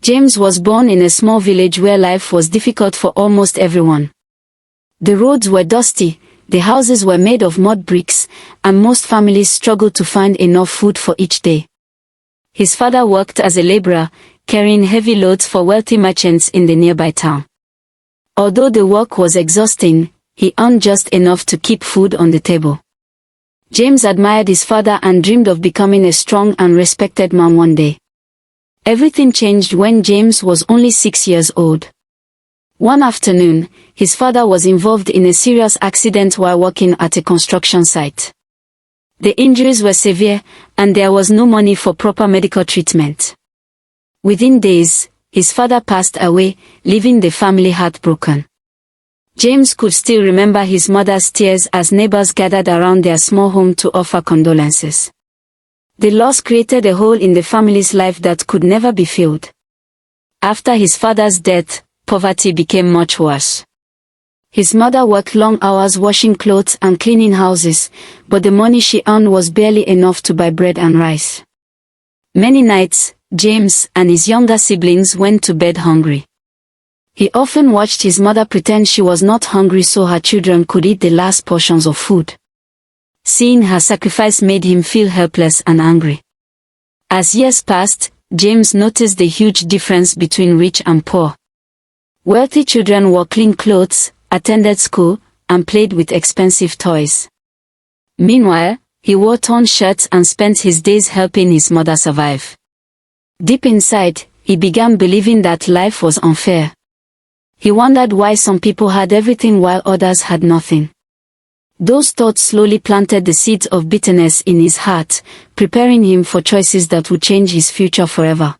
James was born in a small village where life was difficult for almost everyone. The roads were dusty, the houses were made of mud bricks, and most families struggled to find enough food for each day. His father worked as a laborer, carrying heavy loads for wealthy merchants in the nearby town. Although the work was exhausting, he earned just enough to keep food on the table. James admired his father and dreamed of becoming a strong and respected man one day. Everything changed when James was only 6 years old. One afternoon, his father was involved in a serious accident while working at a construction site. The injuries were severe, and there was no money for proper medical treatment. Within days, his father passed away, leaving the family heartbroken. James could still remember his mother's tears as neighbors gathered around their small home to offer condolences. The loss created a hole in the family's life that could never be filled. After his father's death, poverty became much worse. His mother worked long hours washing clothes and cleaning houses, but the money she earned was barely enough to buy bread and rice. Many nights, James and his younger siblings went to bed hungry. He often watched his mother pretend she was not hungry so her children could eat the last portions of food. Seeing her sacrifice made him feel helpless and angry. As years passed, James noticed the huge difference between rich and poor. Wealthy children wore clean clothes, attended school, and played with expensive toys. Meanwhile, he wore torn shirts and spent his days helping his mother survive. Deep inside, he began believing that life was unfair. He wondered why some people had everything while others had nothing. Those thoughts slowly planted the seeds of bitterness in his heart, preparing him for choices that would change his future forever.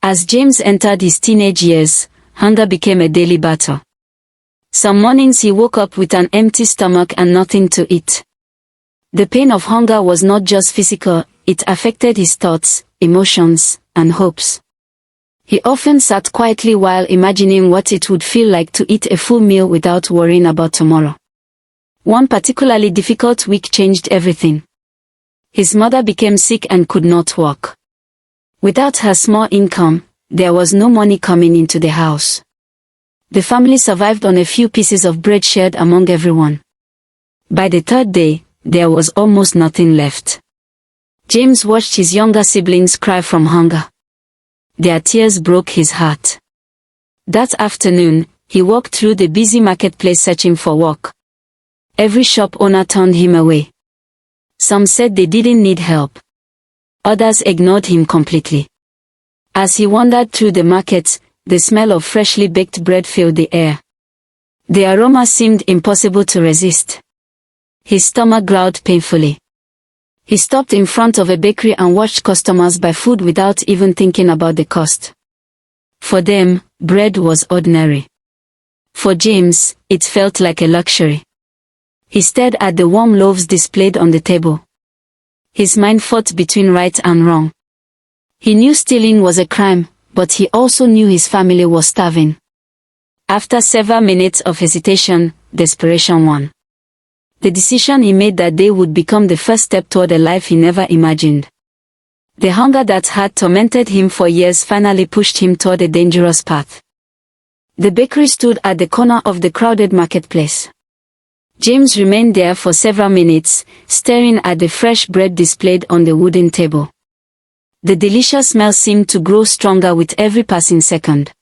As James entered his teenage years, hunger became a daily battle. Some mornings he woke up with an empty stomach and nothing to eat. The pain of hunger was not just physical, it affected his thoughts, emotions, and hopes. He often sat quietly while imagining what it would feel like to eat a full meal without worrying about tomorrow. One particularly difficult week changed everything. His mother became sick and could not walk. Without her small income, there was no money coming into the house. The family survived on a few pieces of bread shared among everyone. By the third day, there was almost nothing left. James watched his younger siblings cry from hunger. Their tears broke his heart. That afternoon, he walked through the busy marketplace searching for work. Every shop owner turned him away. Some said they didn't need help. Others ignored him completely. As he wandered through the market, the smell of freshly baked bread filled the air. The aroma seemed impossible to resist. His stomach growled painfully. He stopped in front of a bakery and watched customers buy food without even thinking about the cost. For them, bread was ordinary. For James, it felt like a luxury. He stared at the warm loaves displayed on the table. His mind fought between right and wrong. He knew stealing was a crime, but he also knew his family was starving. After several minutes of hesitation, desperation won. The decision he made that day would become the first step toward a life he never imagined. The hunger that had tormented him for years finally pushed him toward a dangerous path. The bakery stood at the corner of the crowded marketplace. James remained there for several minutes, staring at the fresh bread displayed on the wooden table. The delicious smell seemed to grow stronger with every passing second.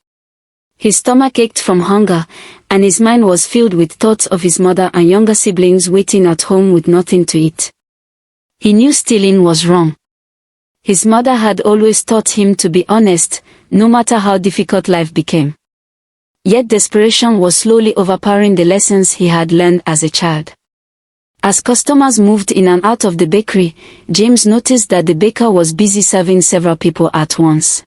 His stomach ached from hunger, and his mind was filled with thoughts of his mother and younger siblings waiting at home with nothing to eat. He knew stealing was wrong. His mother had always taught him to be honest, no matter how difficult life became. Yet desperation was slowly overpowering the lessons he had learned as a child. As customers moved in and out of the bakery, James noticed that the baker was busy serving several people at once.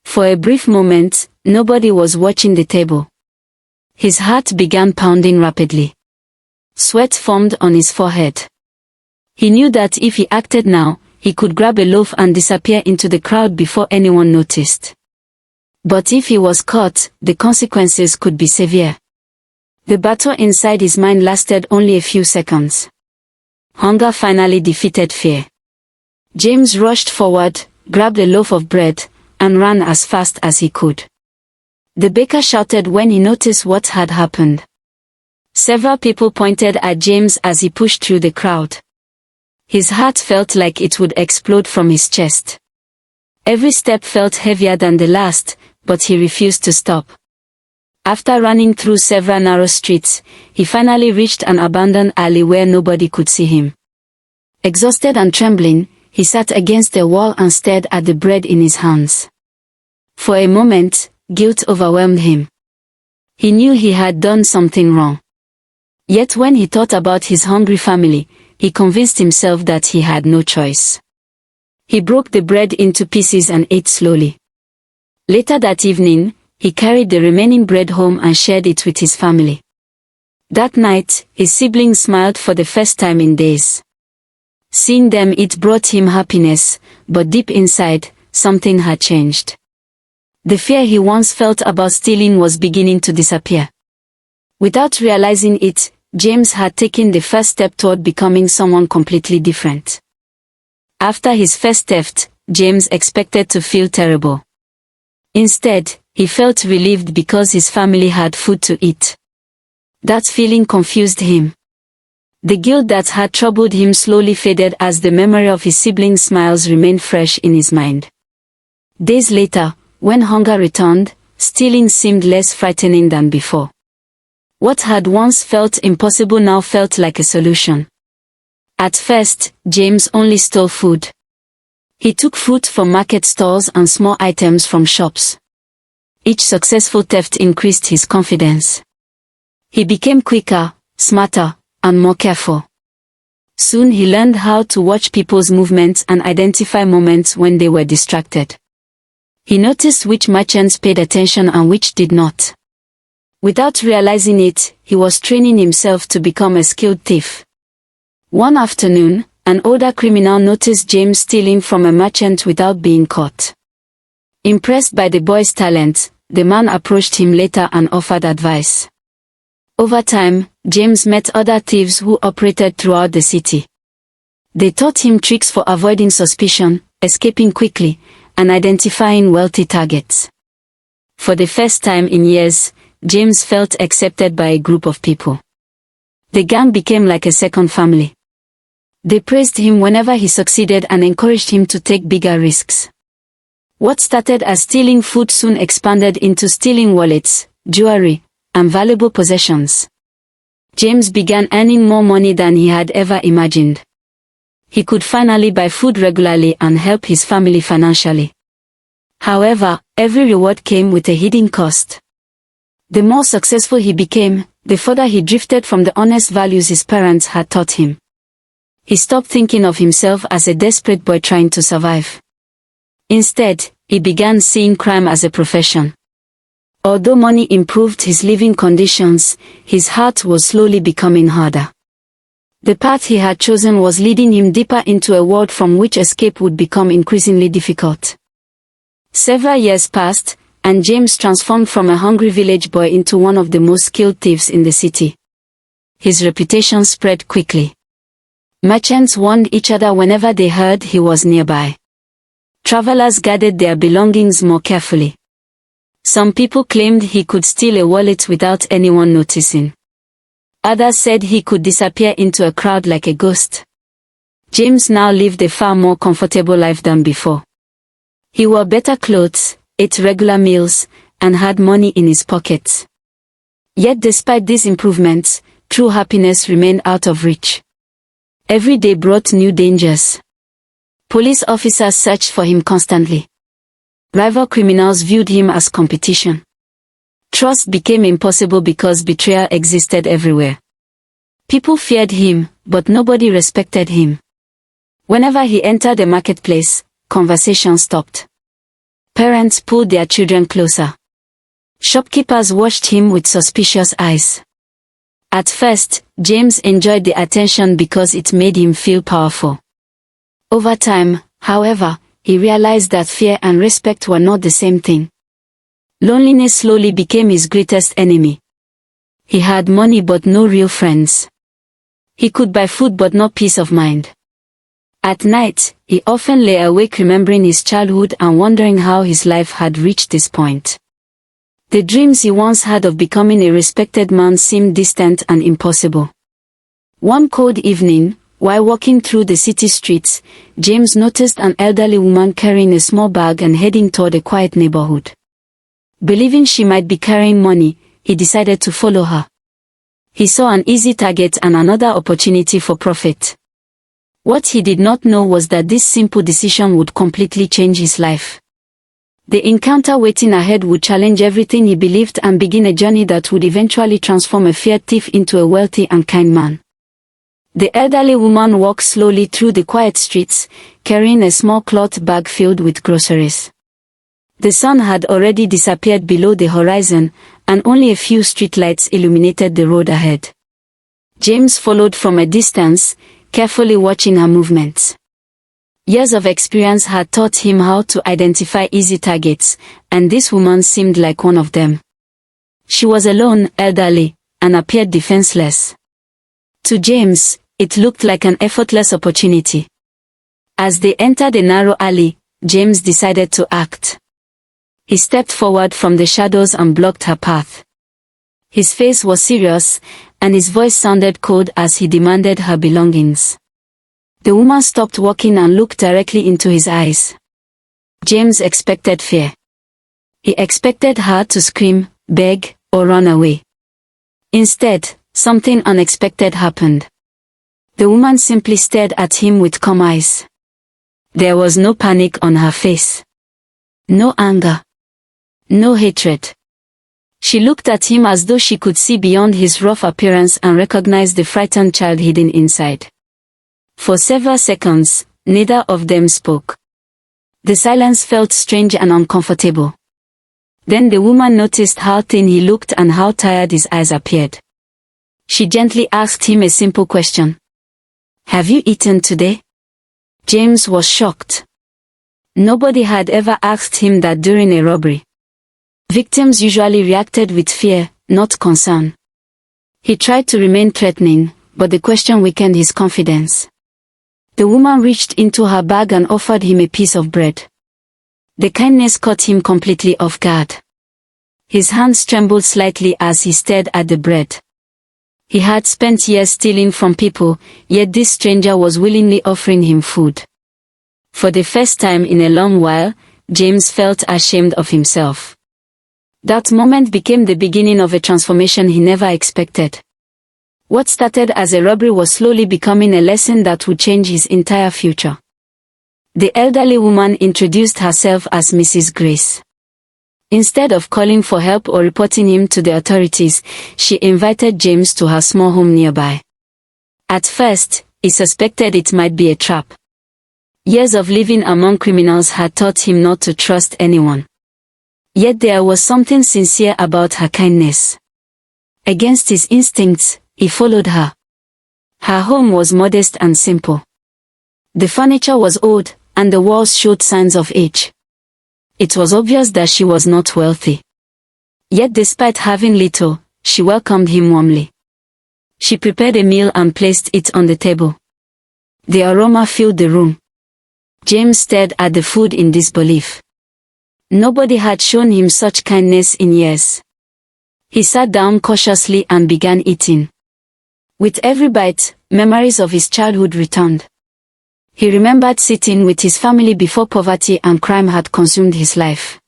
For a brief moment, nobody was watching the table. His heart began pounding rapidly. Sweat formed on his forehead. He knew that if he acted now, he could grab a loaf and disappear into the crowd before anyone noticed. But if he was caught, the consequences could be severe. The battle inside his mind lasted only a few seconds. Hunger finally defeated fear. James rushed forward, grabbed a loaf of bread, and ran as fast as he could. The baker shouted when he noticed what had happened. Several people pointed at James as he pushed through the crowd. His heart felt like it would explode from his chest. Every step felt heavier than the last, but he refused to stop. After running through several narrow streets, he finally reached an abandoned alley where nobody could see him. Exhausted and trembling, he sat against the wall and stared at the bread in his hands. For a moment, guilt overwhelmed him. He knew he had done something wrong. Yet when he thought about his hungry family, he convinced himself that he had no choice. He broke the bread into pieces and ate slowly. Later that evening, he carried the remaining bread home and shared it with his family. That night, his siblings smiled for the first time in days. Seeing them eat brought him happiness, but deep inside, something had changed. The fear he once felt about stealing was beginning to disappear. Without realizing it, James had taken the first step toward becoming someone completely different. After his first theft, James expected to feel terrible. Instead, he felt relieved because his family had food to eat. That feeling confused him. The guilt that had troubled him slowly faded as the memory of his siblings' smiles remained fresh in his mind. Days later, when hunger returned, stealing seemed less frightening than before. What had once felt impossible now felt like a solution. At first, James only stole food. He took fruit from market stalls and small items from shops. Each successful theft increased his confidence. He became quicker, smarter, and more careful. Soon he learned how to watch people's movements and identify moments when they were distracted. He noticed which merchants paid attention and which did not. Without realizing it, he was training himself to become a skilled thief. One afternoon, an older criminal noticed James stealing from a merchant without being caught. Impressed by the boy's talent, the man approached him later and offered advice. Over time, James met other thieves who operated throughout the city. They taught him tricks for avoiding suspicion, escaping quickly, and identifying wealthy targets. For the first time in years, James felt accepted by a group of people. The gang became like a second family. They praised him whenever he succeeded and encouraged him to take bigger risks. What started as stealing food soon expanded into stealing wallets, jewelry, and valuable possessions. James began earning more money than he had ever imagined. He could finally buy food regularly and help his family financially. However, every reward came with a hidden cost. The more successful he became, the further he drifted from the honest values his parents had taught him. He stopped thinking of himself as a desperate boy trying to survive. Instead, he began seeing crime as a profession. Although money improved his living conditions, his heart was slowly becoming harder. The path he had chosen was leading him deeper into a world from which escape would become increasingly difficult. Several years passed, and James transformed from a hungry village boy into one of the most skilled thieves in the city. His reputation spread quickly. Merchants warned each other whenever they heard he was nearby. Travelers guarded their belongings more carefully. Some people claimed he could steal a wallet without anyone noticing. Others said he could disappear into a crowd like a ghost. James now lived a far more comfortable life than before. He wore better clothes, ate regular meals, and had money in his pockets. Yet despite these improvements, true happiness remained out of reach. Every day brought new dangers. Police officers searched for him constantly. Rival criminals viewed him as competition. Trust became impossible because betrayal existed everywhere. People feared him, but nobody respected him. Whenever he entered a marketplace, conversation stopped. Parents pulled their children closer. Shopkeepers watched him with suspicious eyes. At first, James enjoyed the attention because it made him feel powerful. Over time, however, he realized that fear and respect were not the same thing. Loneliness slowly became his greatest enemy. He had money but no real friends. He could buy food but not peace of mind. At night, He often lay awake remembering his childhood and wondering how his life had reached this point. The dreams he once had of becoming a respected man seemed distant and impossible. One cold evening, while walking through the city streets, James noticed an elderly woman carrying a small bag and heading toward a quiet neighborhood. Believing she might be carrying money, he decided to follow her. He saw an easy target and another opportunity for profit. What he did not know was that this simple decision would completely change his life. The encounter waiting ahead would challenge everything he believed and begin a journey that would eventually transform a feared thief into a wealthy and kind man. The elderly woman walked slowly through the quiet streets, carrying a small cloth bag filled with groceries. The sun had already disappeared below the horizon, and only a few streetlights illuminated the road ahead. James followed from a distance, carefully watching her movements. Years of experience had taught him how to identify easy targets, and this woman seemed like one of them. She was alone, elderly, and appeared defenseless. To James, it looked like an effortless opportunity. As they entered a narrow alley, James decided to act. He stepped forward from the shadows and blocked her path. His face was serious, and his voice sounded cold as he demanded her belongings. The woman stopped walking and looked directly into his eyes. James expected fear. He expected her to scream, beg, or run away. Instead, something unexpected happened. The woman simply stared at him with calm eyes. There was no panic on her face. No anger. No hatred. She looked at him as though she could see beyond his rough appearance and recognize the frightened child hidden inside. For several seconds, neither of them spoke. The silence felt strange and uncomfortable. Then the woman noticed how thin he looked and how tired his eyes appeared. She gently asked him a simple question. "Have you eaten today?" James was shocked. Nobody had ever asked him that during a robbery. Victims usually reacted with fear, not concern. He tried to remain threatening, but the question weakened his confidence. The woman reached into her bag and offered him a piece of bread. The kindness caught him completely off guard. His hands trembled slightly as he stared at the bread. He had spent years stealing from people, yet this stranger was willingly offering him food. For the first time in a long while, James felt ashamed of himself. That moment became the beginning of a transformation he never expected. What started as a robbery was slowly becoming a lesson that would change his entire future. The elderly woman introduced herself as Mrs. Grace. Instead of calling for help or reporting him to the authorities, she invited James to her small home nearby. At first, he suspected it might be a trap. Years of living among criminals had taught him not to trust anyone. Yet there was something sincere about her kindness. Against his instincts, he followed her. Her home was modest and simple. The furniture was old, and the walls showed signs of age. It was obvious that she was not wealthy. Yet despite having little, she welcomed him warmly. She prepared a meal and placed it on the table. The aroma filled the room. James stared at the food in disbelief. Nobody had shown him such kindness in years. He sat down cautiously and began eating. With every bite, memories of his childhood returned. He remembered sitting with his family before poverty and crime had consumed his life.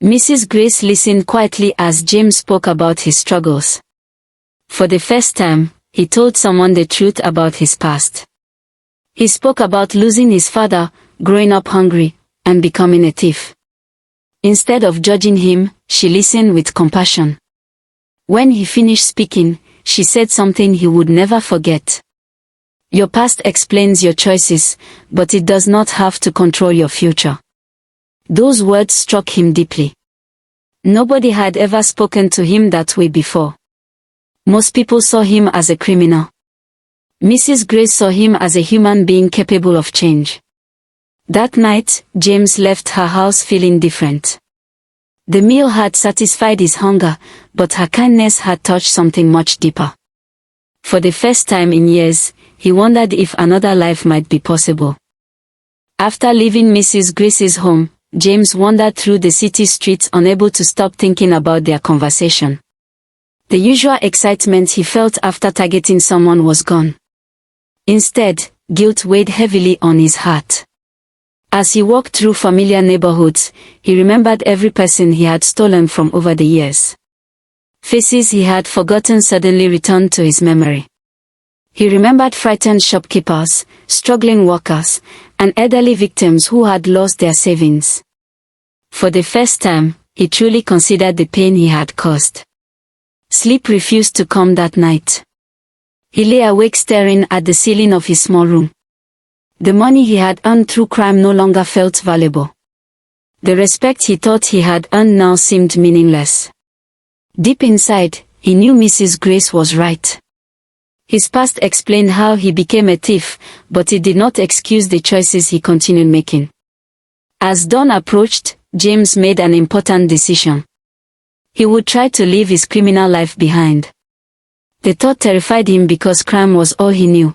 Mrs. Grace listened quietly as James spoke about his struggles. For the first time, he told someone the truth about his past. He spoke about losing his father, growing up hungry, and becoming a thief. Instead of judging him, she listened with compassion. When he finished speaking, she said something he would never forget. Your past explains your choices, but it does not have to control your future. Those words struck him deeply. Nobody had ever spoken to him that way before. Most people saw him as a criminal. Mrs. Grace saw him as a human being capable of change. That night, James left her house feeling different. The meal had satisfied his hunger, but her kindness had touched something much deeper. For the first time in years, he wondered if another life might be possible. After leaving Mrs. Grace's home, James wandered through the city streets unable to stop thinking about their conversation. The usual excitement he felt after targeting someone was gone. Instead, guilt weighed heavily on his heart. As he walked through familiar neighborhoods, he remembered every person he had stolen from over the years. Faces he had forgotten suddenly returned to his memory. He remembered frightened shopkeepers, struggling workers, and elderly victims who had lost their savings. For the first time, he truly considered the pain he had caused. Sleep refused to come that night. He lay awake staring at the ceiling of his small room. The money he had earned through crime no longer felt valuable. The respect he thought he had earned now seemed meaningless. Deep inside, he knew Mrs. Grace was right. His past explained how he became a thief, but it did not excuse the choices he continued making. As dawn approached, James made an important decision. He would try to leave his criminal life behind. The thought terrified him because crime was all he knew.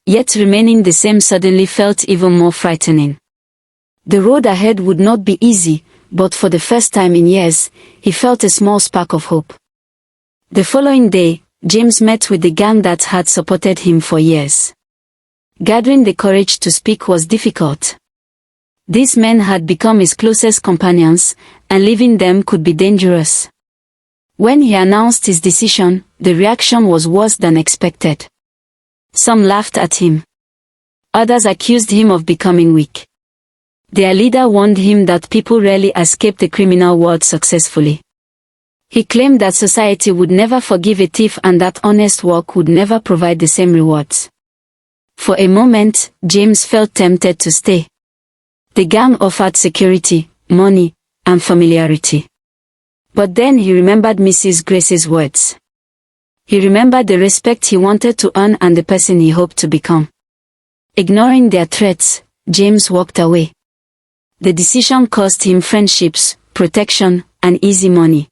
Yet remaining the same suddenly felt even more frightening. The road ahead would not be easy, but for the first time in years, he felt a small spark of hope. The following day, James met with the gang that had supported him for years. Gathering the courage to speak was difficult. These men had become his closest companions, and leaving them could be dangerous. When he announced his decision, the reaction was worse than expected. Some laughed at him. Others accused him of becoming weak. Their leader warned him that people rarely escape the criminal world successfully. He claimed that society would never forgive a thief and that honest work would never provide the same rewards. For a moment, James felt tempted to stay. The gang offered security, money, and familiarity. But then he remembered Mrs. Grace's words. He remembered the respect he wanted to earn and the person he hoped to become. Ignoring their threats, James walked away. The decision cost him friendships, protection, and easy money.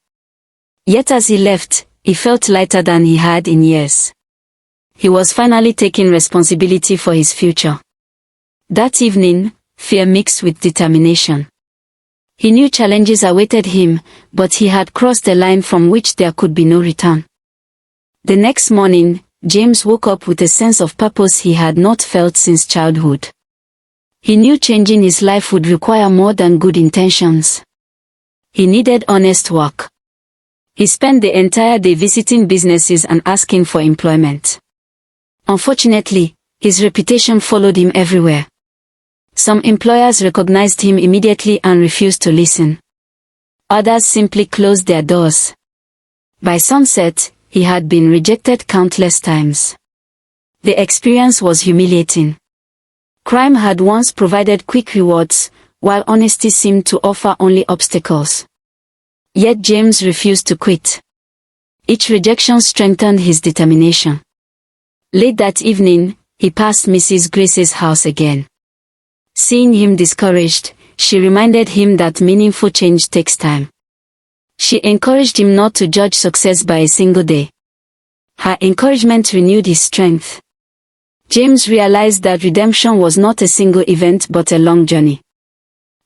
Yet as he left, he felt lighter than he had in years. He was finally taking responsibility for his future. That evening, fear mixed with determination. He knew challenges awaited him, but he had crossed a line from which there could be no return. The next morning, James woke up with a sense of purpose he had not felt since childhood. He knew changing his life would require more than good intentions. He needed honest work. He spent the entire day visiting businesses and asking for employment. Unfortunately, his reputation followed him everywhere. Some employers recognized him immediately and refused to listen. Others simply closed their doors. By sunset, he had been rejected countless times. The experience was humiliating. Crime had once provided quick rewards, while honesty seemed to offer only obstacles. Yet James refused to quit. Each rejection strengthened his determination. Late that evening, he passed Mrs. Grace's house again. Seeing him discouraged, she reminded him that meaningful change takes time. She encouraged him not to judge success by a single day. Her encouragement renewed his strength. James realized that redemption was not a single event but a long journey.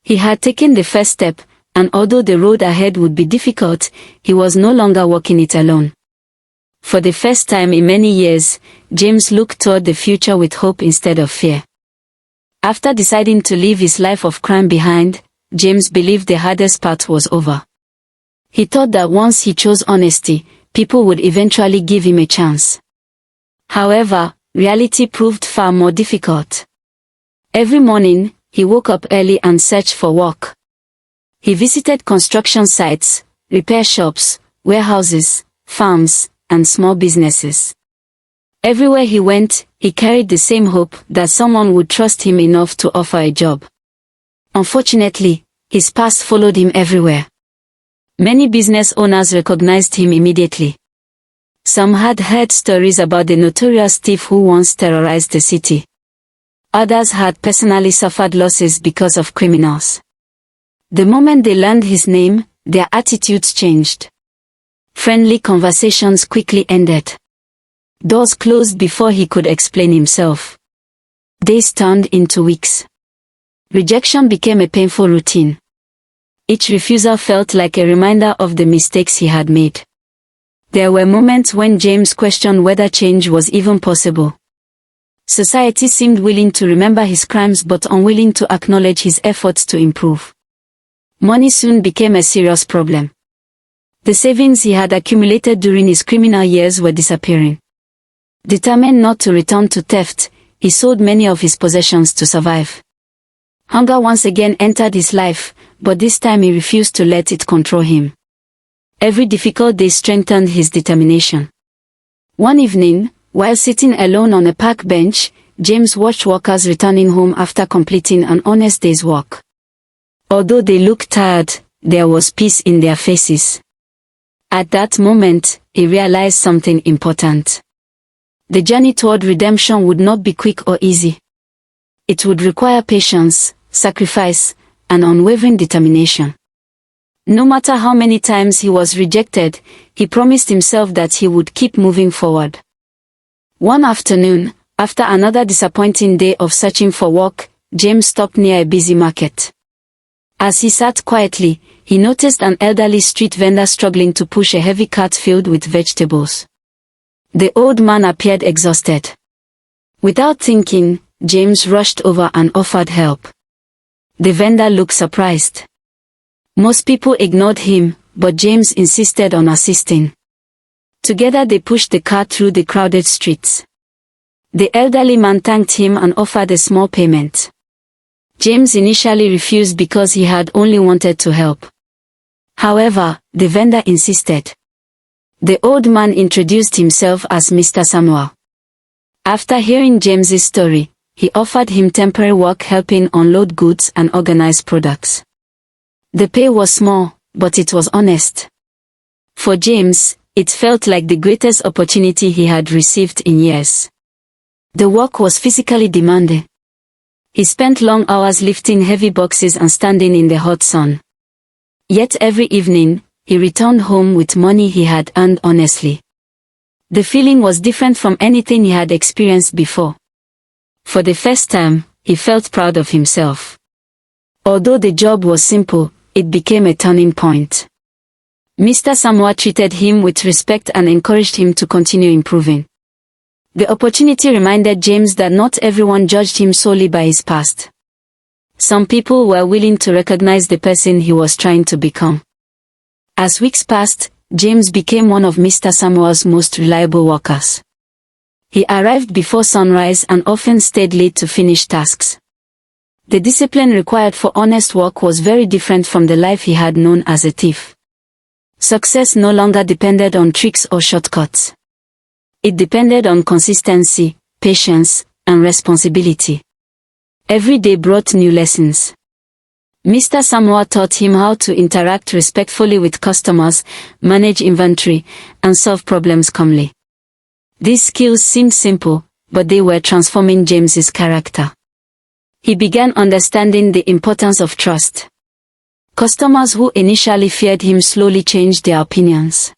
He had taken the first step, and although the road ahead would be difficult, he was no longer walking it alone. For the first time in many years, James looked toward the future with hope instead of fear. After deciding to leave his life of crime behind, James believed the hardest part was over. He thought that once he chose honesty, people would eventually give him a chance. However, reality proved far more difficult. Every morning, he woke up early and searched for work. He visited construction sites, repair shops, warehouses, farms, and small businesses. Everywhere he went, he carried the same hope that someone would trust him enough to offer a job. Unfortunately, his past followed him everywhere. Many business owners recognized him immediately. Some had heard stories about the notorious thief who once terrorized the city. Others had personally suffered losses because of criminals. The moment they learned his name, their attitudes changed. Friendly conversations quickly ended. Doors closed before he could explain himself. Days turned into weeks. Rejection became a painful routine. Each refusal felt like a reminder of the mistakes he had made. There were moments when James questioned whether change was even possible. Society seemed willing to remember his crimes but unwilling to acknowledge his efforts to improve. Money soon became a serious problem. The savings he had accumulated during his criminal years were disappearing. Determined not to return to theft, he sold many of his possessions to survive. Hunger once again entered his life, but this time he refused to let it control him. Every difficult day strengthened his determination. One evening, while sitting alone on a park bench, James watched workers returning home after completing an honest day's work. Although they looked tired, there was peace in their faces. At that moment, he realized something important. The journey toward redemption would not be quick or easy. It would require patience, sacrifice, and unwavering determination. No matter how many times he was rejected, he promised himself that he would keep moving forward. One afternoon, after another disappointing day of searching for work, James stopped near a busy market. As he sat quietly, he noticed an elderly street vendor struggling to push a heavy cart filled with vegetables. The old man appeared exhausted. Without thinking, James rushed over and offered help. The vendor looked surprised. Most people ignored him, but James insisted on assisting. Together they pushed the cart through the crowded streets. The elderly man thanked him and offered a small payment. James initially refused because he had only wanted to help. However, the vendor insisted. The old man introduced himself as Mr. Samuel. After hearing James's story, he offered him temporary work helping unload goods and organize products. The pay was small, but it was honest. For James, it felt like the greatest opportunity he had received in years. The work was physically demanding. He spent long hours lifting heavy boxes and standing in the hot sun. Yet every evening, he returned home with money he had earned honestly. The feeling was different from anything he had experienced before. For the first time, he felt proud of himself. Although the job was simple, it became a turning point. Mr. Samuel treated him with respect and encouraged him to continue improving. The opportunity reminded James that not everyone judged him solely by his past. Some people were willing to recognize the person he was trying to become. As weeks passed, James became one of Mr. Samuel's most reliable workers. He arrived before sunrise and often stayed late to finish tasks. The discipline required for honest work was very different from the life he had known as a thief. Success no longer depended on tricks or shortcuts. It depended on consistency, patience, and responsibility. Every day brought new lessons. Mr. Samuel taught him how to interact respectfully with customers, manage inventory, and solve problems calmly. These skills seemed simple, but they were transforming James's character. He began understanding the importance of trust. Customers who initially feared him slowly changed their opinions.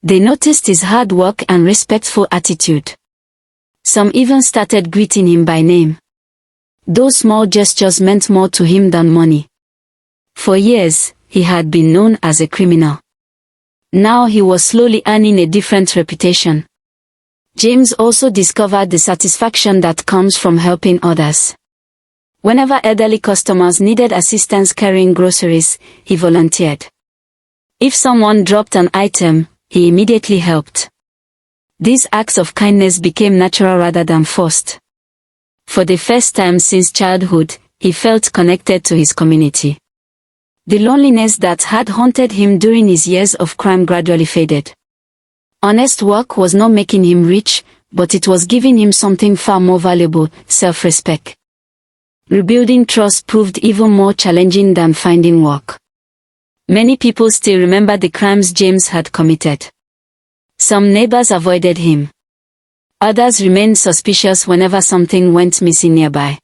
They noticed his hard work and respectful attitude. Some even started greeting him by name. Those small gestures meant more to him than money. For years, he had been known as a criminal. Now he was slowly earning a different reputation. James also discovered the satisfaction that comes from helping others. Whenever elderly customers needed assistance carrying groceries, he volunteered. If someone dropped an item, he immediately helped. These acts of kindness became natural rather than forced. For the first time since childhood, he felt connected to his community. The loneliness that had haunted him during his years of crime gradually faded. Honest work was not making him rich, but it was giving him something far more valuable, self-respect. Rebuilding trust proved even more challenging than finding work. Many people still remember the crimes James had committed. Some neighbors avoided him. Others remained suspicious whenever something went missing nearby.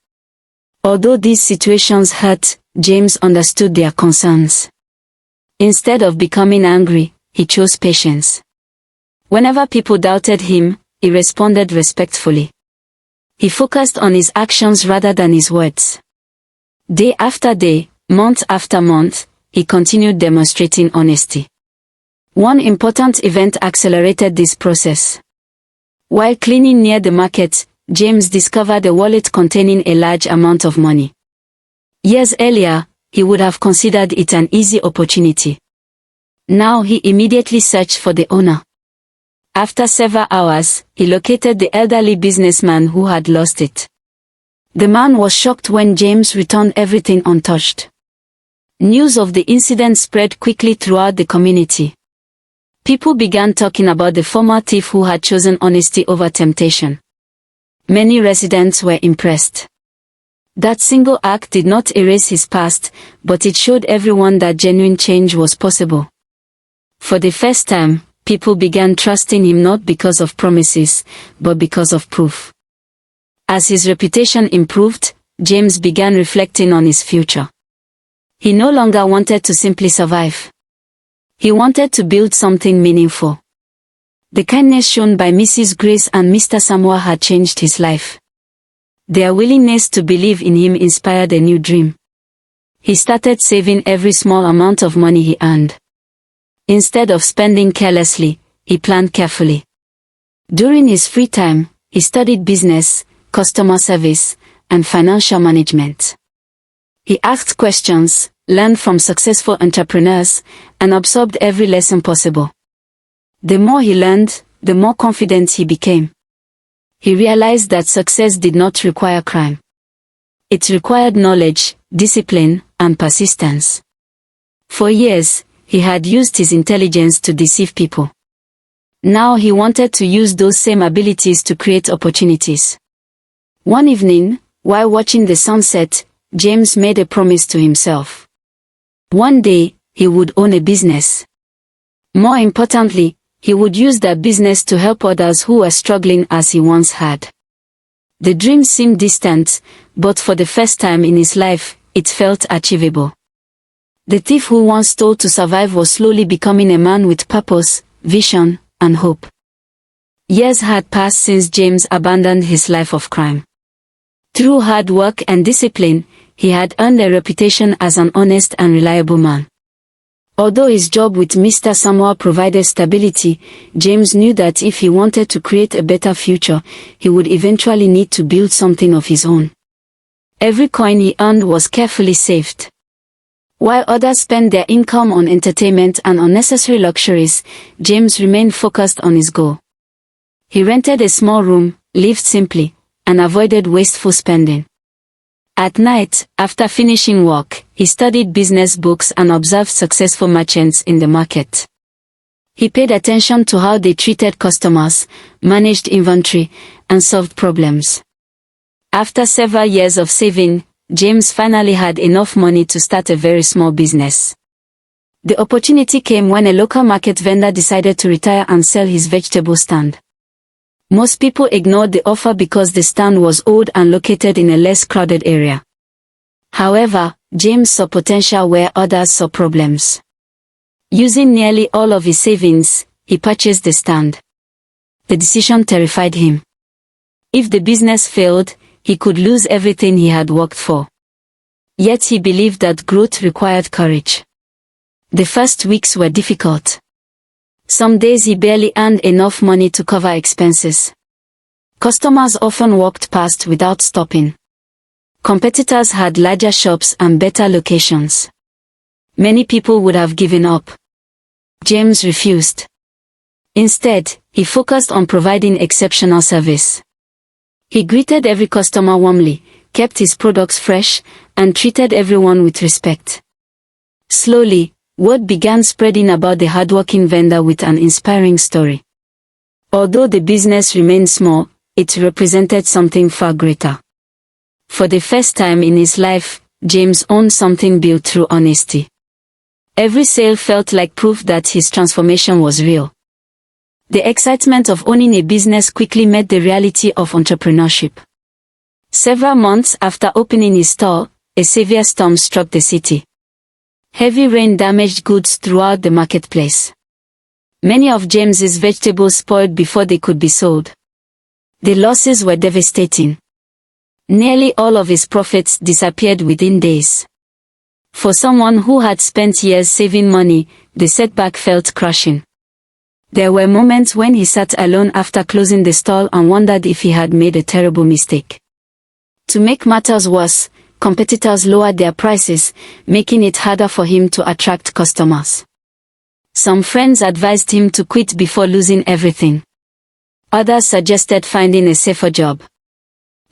Although these situations hurt, James understood their concerns. Instead of becoming angry, he chose patience. Whenever people doubted him, he responded respectfully. He focused on his actions rather than his words. Day after day, month after month, he continued demonstrating honesty. One important event accelerated this process. While cleaning near the market, James discovered a wallet containing a large amount of money. Years earlier, he would have considered it an easy opportunity. Now he immediately searched for the owner. After several hours, he located the elderly businessman who had lost it. The man was shocked when James returned everything untouched. News of the incident spread quickly throughout the community. People began talking about the former thief who had chosen honesty over temptation. Many residents were impressed. That single act did not erase his past, but it showed everyone that genuine change was possible. For the first time, people began trusting him not because of promises, but because of proof. As his reputation improved, James began reflecting on his future. He no longer wanted to simply survive. He wanted to build something meaningful. The kindness shown by Mrs. Grace and Mr. Samuel had changed his life. Their willingness to believe in him inspired a new dream. He started saving every small amount of money he earned. Instead of spending carelessly, he planned carefully. During his free time, he studied business, customer service, and financial management. He asked questions, learned from successful entrepreneurs, and absorbed every lesson possible. The more he learned, the more confident he became. He realized that success did not require crime. It required knowledge, discipline, and persistence. For years, he had used his intelligence to deceive people. Now he wanted to use those same abilities to create opportunities. One evening, while watching the sunset, James made a promise to himself. One day, he would own a business. More importantly, he would use that business to help others who were struggling as he once had. The dream seemed distant, but for the first time in his life, it felt achievable. The thief who once stole to survive was slowly becoming a man with purpose, vision, and hope. Years had passed since James abandoned his life of crime. Through hard work and discipline, he had earned a reputation as an honest and reliable man. Although his job with Mr. Samuel provided stability, James knew that if he wanted to create a better future, he would eventually need to build something of his own. Every coin he earned was carefully saved. While others spent their income on entertainment and unnecessary luxuries, James remained focused on his goal. He rented a small room, lived simply, and avoided wasteful spending. At night, after finishing work, he studied business books and observed successful merchants in the market. He paid attention to how they treated customers, managed inventory, and solved problems. After several years of saving, James finally had enough money to start a very small business. The opportunity came when a local market vendor decided to retire and sell his vegetable stand. Most people ignored the offer because the stand was old and located in a less crowded area. However, James saw potential where others saw problems. Using nearly all of his savings, he purchased the stand. The decision terrified him. If the business failed, he could lose everything he had worked for. Yet he believed that growth required courage. The first weeks were difficult. Some days he barely earned enough money to cover expenses. Customers often walked past without stopping. Competitors had larger shops and better locations. Many people would have given up. James refused. Instead, he focused on providing exceptional service. He greeted every customer warmly, kept his products fresh, and treated everyone with respect. Slowly, word began spreading about the hardworking vendor with an inspiring story. Although the business remained small, it represented something far greater. For the first time in his life, James owned something built through honesty. Every sale felt like proof that his transformation was real. The excitement of owning a business quickly met the reality of entrepreneurship. Several months after opening his store, a severe storm struck the city. Heavy rain damaged goods throughout the marketplace. Many of James's vegetables spoiled before they could be sold. The losses were devastating. Nearly all of his profits disappeared within days. For someone who had spent years saving money, the setback felt crushing. There were moments when he sat alone after closing the stall and wondered if he had made a terrible mistake. To make matters worse, competitors lowered their prices, making it harder for him to attract customers. Some friends advised him to quit before losing everything. Others suggested finding a safer job.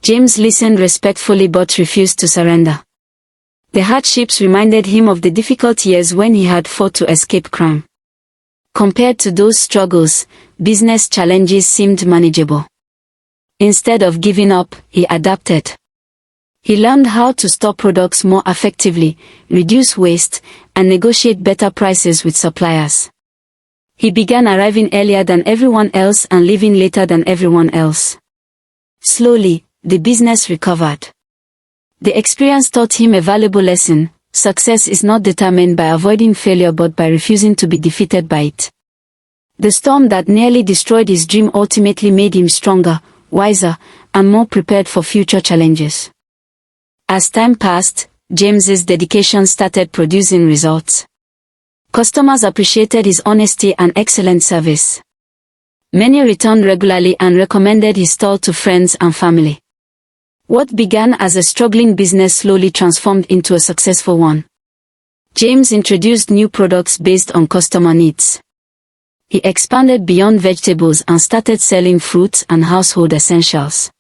James listened respectfully but refused to surrender. The hardships reminded him of the difficult years when he had fought to escape crime. Compared to those struggles, business challenges seemed manageable. Instead of giving up, he adapted. He learned how to store products more effectively, reduce waste, and negotiate better prices with suppliers. He began arriving earlier than everyone else and leaving later than everyone else. Slowly, the business recovered. The experience taught him a valuable lesson: success is not determined by avoiding failure but by refusing to be defeated by it. The storm that nearly destroyed his dream ultimately made him stronger, wiser, and more prepared for future challenges. As time passed, James's dedication started producing results. Customers appreciated his honesty and excellent service. Many returned regularly and recommended his stall to friends and family. What began as a struggling business slowly transformed into a successful one. James introduced new products based on customer needs. He expanded beyond vegetables and started selling fruits and household essentials.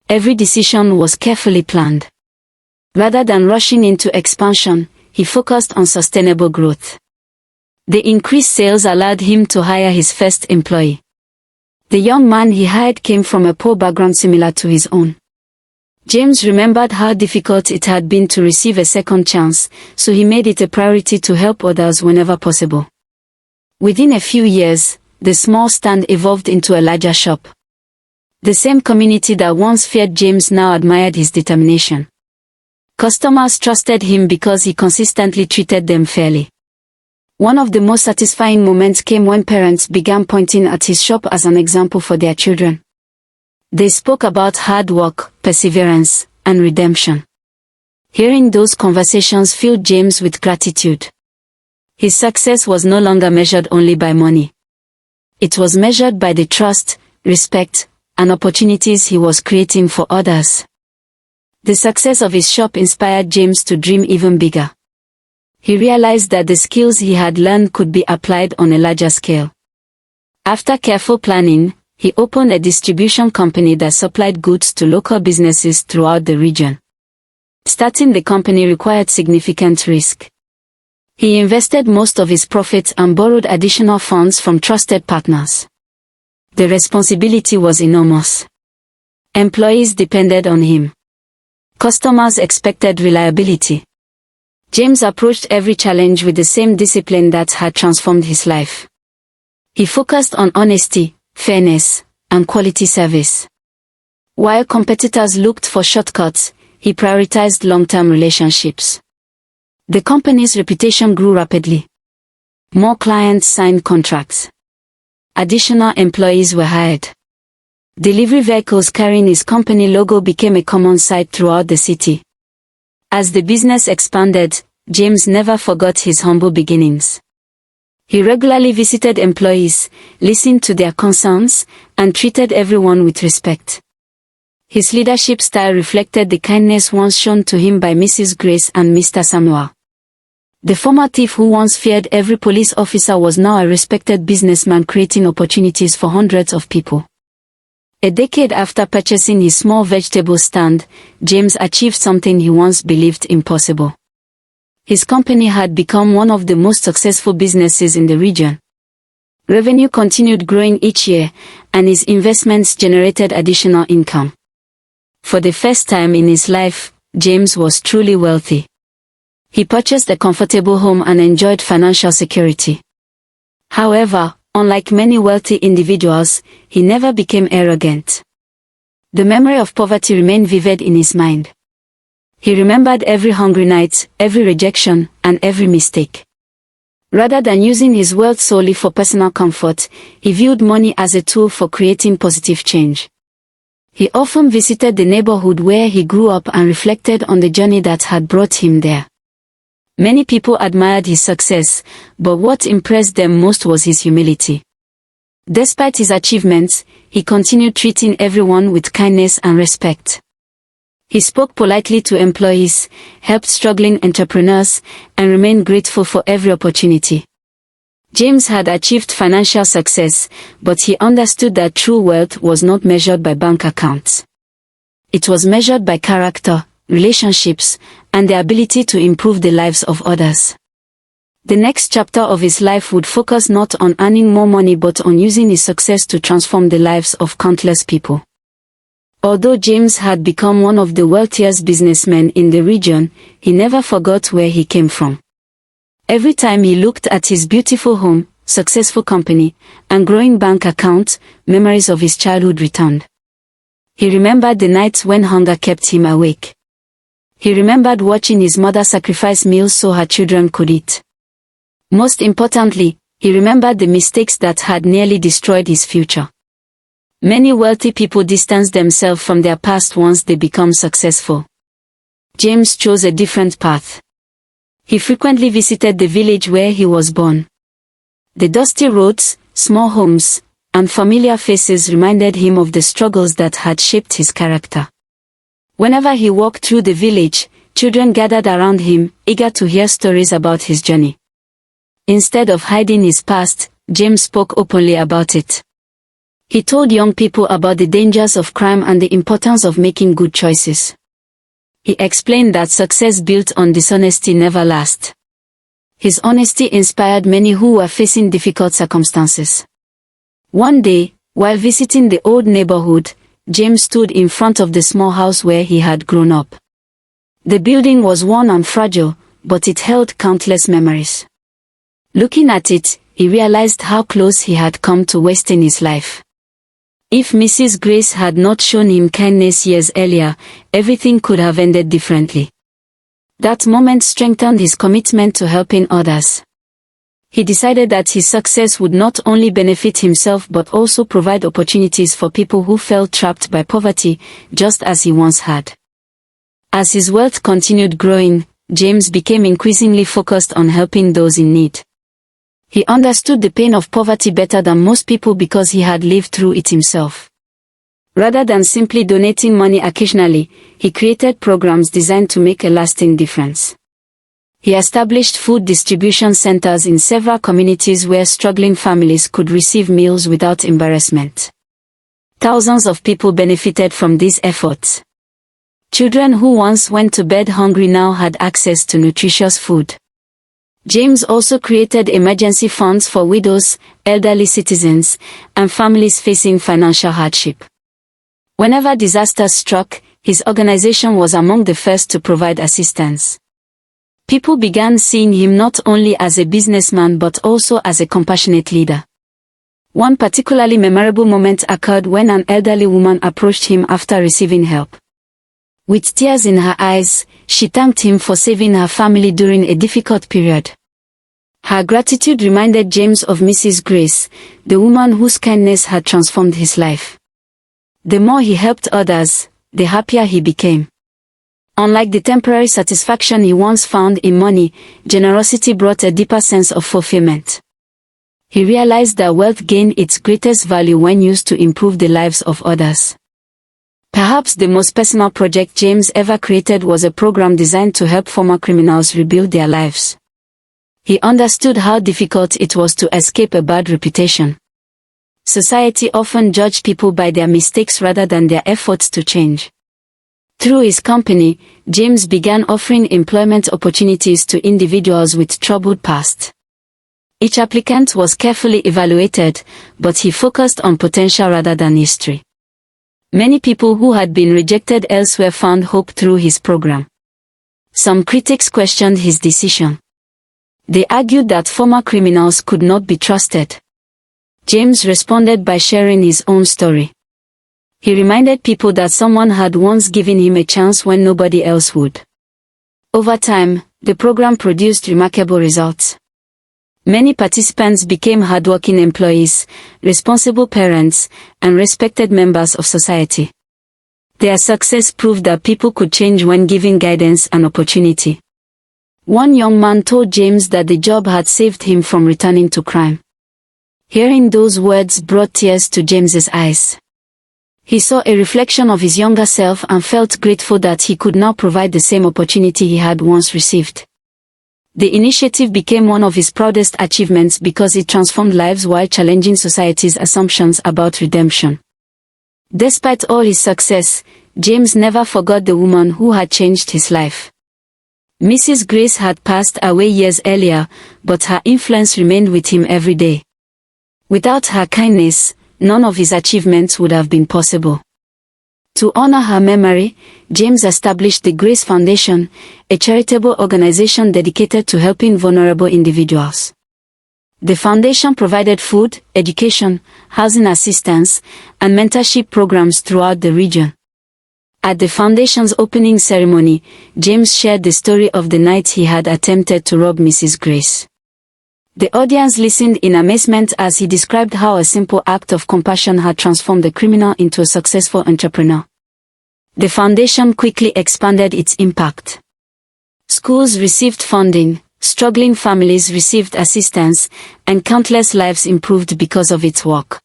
Every decision was carefully planned. Rather than rushing into expansion, he focused on sustainable growth. The increased sales allowed him to hire his first employee. The young man he hired came from a poor background similar to his own. James remembered how difficult it had been to receive a second chance, so he made it a priority to help others whenever possible. Within a few years, the small stand evolved into a larger shop. The same community that once feared James now admired his determination. Customers trusted him because he consistently treated them fairly. One of the most satisfying moments came when parents began pointing at his shop as an example for their children. They spoke about hard work, perseverance, and redemption. Hearing those conversations filled James with gratitude. His success was no longer measured only by money. It was measured by the trust, respect, and opportunities he was creating for others. The success of his shop inspired James to dream even bigger. He realized that the skills he had learned could be applied on a larger scale. After careful planning, he opened a distribution company that supplied goods to local businesses throughout the region. Starting the company required significant risk. He invested most of his profits and borrowed additional funds from trusted partners. The responsibility was enormous. Employees depended on him. Customers expected reliability. James approached every challenge with the same discipline that had transformed his life. He focused on honesty, fairness, and quality service. While competitors looked for shortcuts, he prioritized long-term relationships. The company's reputation grew rapidly. More clients signed contracts. Additional employees were hired. Delivery vehicles carrying his company logo became a common sight throughout the city. As the business expanded, James never forgot his humble beginnings. He regularly visited employees, listened to their concerns, and treated everyone with respect. His leadership style reflected the kindness once shown to him by Mrs. Grace and Mr. Samuel. The former thief who once feared every police officer was now a respected businessman creating opportunities for hundreds of people. A decade after purchasing his small vegetable stand, James achieved something he once believed impossible. His company had become one of the most successful businesses in the region. Revenue continued growing each year, and his investments generated additional income. For the first time in his life, James was truly wealthy. He purchased a comfortable home and enjoyed financial security. However, unlike many wealthy individuals, he never became arrogant. The memory of poverty remained vivid in his mind. He remembered every hungry night, every rejection, and every mistake. Rather than using his wealth solely for personal comfort, he viewed money as a tool for creating positive change. He often visited the neighborhood where he grew up and reflected on the journey that had brought him there. Many people admired his success, but what impressed them most was his humility. Despite his achievements, he continued treating everyone with kindness and respect. He spoke politely to employees, helped struggling entrepreneurs, and remained grateful for every opportunity. James had achieved financial success, but he understood that true wealth was not measured by bank accounts. It was measured by character, relationships, and the ability to improve the lives of others. The next chapter of his life would focus not on earning more money but on using his success to transform the lives of countless people. Although James had become one of the wealthiest businessmen in the region, he never forgot where he came from. Every time he looked at his beautiful home, successful company, and growing bank account, memories of his childhood returned. He remembered the nights when hunger kept him awake. He remembered watching his mother sacrifice meals so her children could eat. Most importantly, he remembered the mistakes that had nearly destroyed his future. Many wealthy people distance themselves from their past once they become successful. James chose a different path. He frequently visited the village where he was born. The dusty roads, small homes, and familiar faces reminded him of the struggles that had shaped his character. Whenever he walked through the village, children gathered around him, eager to hear stories about his journey. Instead of hiding his past, James spoke openly about it. He told young people about the dangers of crime and the importance of making good choices. He explained that success built on dishonesty never lasts. His honesty inspired many who were facing difficult circumstances. One day, while visiting the old neighborhood, James stood in front of the small house where he had grown up. The building was worn and fragile, but it held countless memories. Looking at it, he realized how close he had come to wasting his life. If Mrs. Grace had not shown him kindness years earlier, everything could have ended differently. That moment strengthened his commitment to helping others. He decided that his success would not only benefit himself but also provide opportunities for people who felt trapped by poverty, just as he once had. As his wealth continued growing, James became increasingly focused on helping those in need. He understood the pain of poverty better than most people because he had lived through it himself. Rather than simply donating money occasionally, he created programs designed to make a lasting difference. He established food distribution centers in several communities where struggling families could receive meals without embarrassment. Thousands of people benefited from these efforts. Children who once went to bed hungry now had access to nutritious food. James also created emergency funds for widows, elderly citizens, and families facing financial hardship. Whenever disasters struck, his organization was among the first to provide assistance. People began seeing him not only as a businessman but also as a compassionate leader. One particularly memorable moment occurred when an elderly woman approached him after receiving help. With tears in her eyes, she thanked him for saving her family during a difficult period. Her gratitude reminded James of Mrs. Grace, the woman whose kindness had transformed his life. The more he helped others, the happier he became. Unlike the temporary satisfaction he once found in money, generosity brought a deeper sense of fulfillment. He realized that wealth gained its greatest value when used to improve the lives of others. Perhaps the most personal project James ever created was a program designed to help former criminals rebuild their lives. He understood how difficult it was to escape a bad reputation. Society often judged people by their mistakes rather than their efforts to change. Through his company, James began offering employment opportunities to individuals with troubled past. Each applicant was carefully evaluated, but he focused on potential rather than history. Many people who had been rejected elsewhere found hope through his program. Some critics questioned his decision. They argued that former criminals could not be trusted. James responded by sharing his own story. He reminded people that someone had once given him a chance when nobody else would. Over time, the program produced remarkable results. Many participants became hardworking employees, responsible parents, and respected members of society. Their success proved that people could change when given guidance and opportunity. One young man told James that the job had saved him from returning to crime. Hearing those words brought tears to James's eyes. He saw a reflection of his younger self and felt grateful that he could now provide the same opportunity he had once received. The initiative became one of his proudest achievements because it transformed lives while challenging society's assumptions about redemption. Despite all his success, James never forgot the woman who had changed his life. Mrs. Grace had passed away years earlier, but her influence remained with him every day. Without her kindness, none of his achievements would have been possible. To honor her memory, James established the Grace Foundation, a charitable organization dedicated to helping vulnerable individuals. The foundation provided food, education, housing assistance, and mentorship programs throughout the region. At the foundation's opening ceremony, James shared the story of the night he had attempted to rob Mrs. Grace. The audience listened in amazement as he described how a simple act of compassion had transformed the criminal into a successful entrepreneur. The foundation quickly expanded its impact. Schools received funding, struggling families received assistance, and countless lives improved because of its work.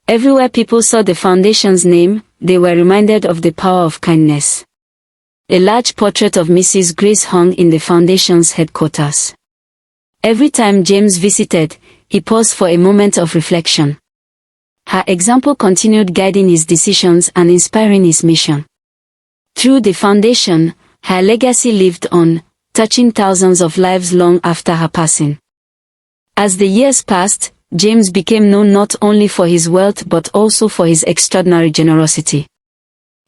Everywhere people saw the foundation's name, they were reminded of the power of kindness. A large portrait of Mrs. Grace hung in the foundation's headquarters. Every time James visited, he paused for a moment of reflection. Her example continued guiding his decisions and inspiring his mission. Through the foundation, her legacy lived on, touching thousands of lives long after her passing. As the years passed, James became known not only for his wealth but also for his extraordinary generosity.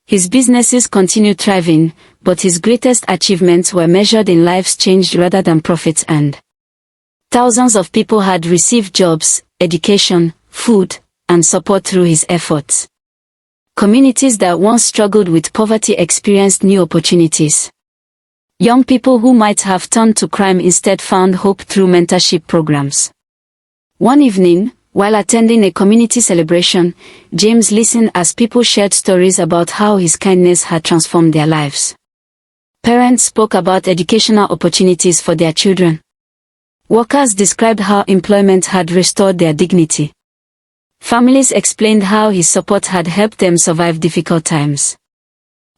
His businesses continued thriving, but his greatest achievements were measured in lives changed rather than profits earned. Thousands of people had received jobs, education, food, and support through his efforts. Communities that once struggled with poverty experienced new opportunities. Young people who might have turned to crime instead found hope through mentorship programs. One evening, while attending a community celebration, James listened as people shared stories about how his kindness had transformed their lives. Parents spoke about educational opportunities for their children. Workers described how employment had restored their dignity. Families explained how his support had helped them survive difficult times.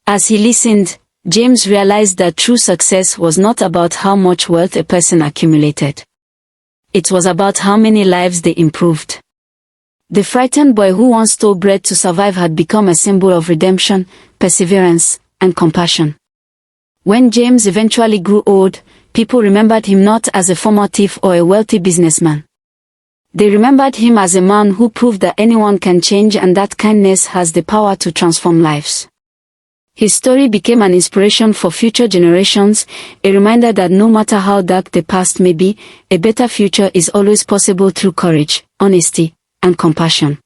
As he listened, James realized that true success was not about how much wealth a person accumulated. It was about how many lives they improved. The frightened boy who once stole bread to survive had become a symbol of redemption, perseverance, and compassion. When James eventually grew old, people remembered him not as a former thief or a wealthy businessman. They remembered him as a man who proved that anyone can change and that kindness has the power to transform lives. His story became an inspiration for future generations, a reminder that no matter how dark the past may be, a better future is always possible through courage, honesty, and compassion.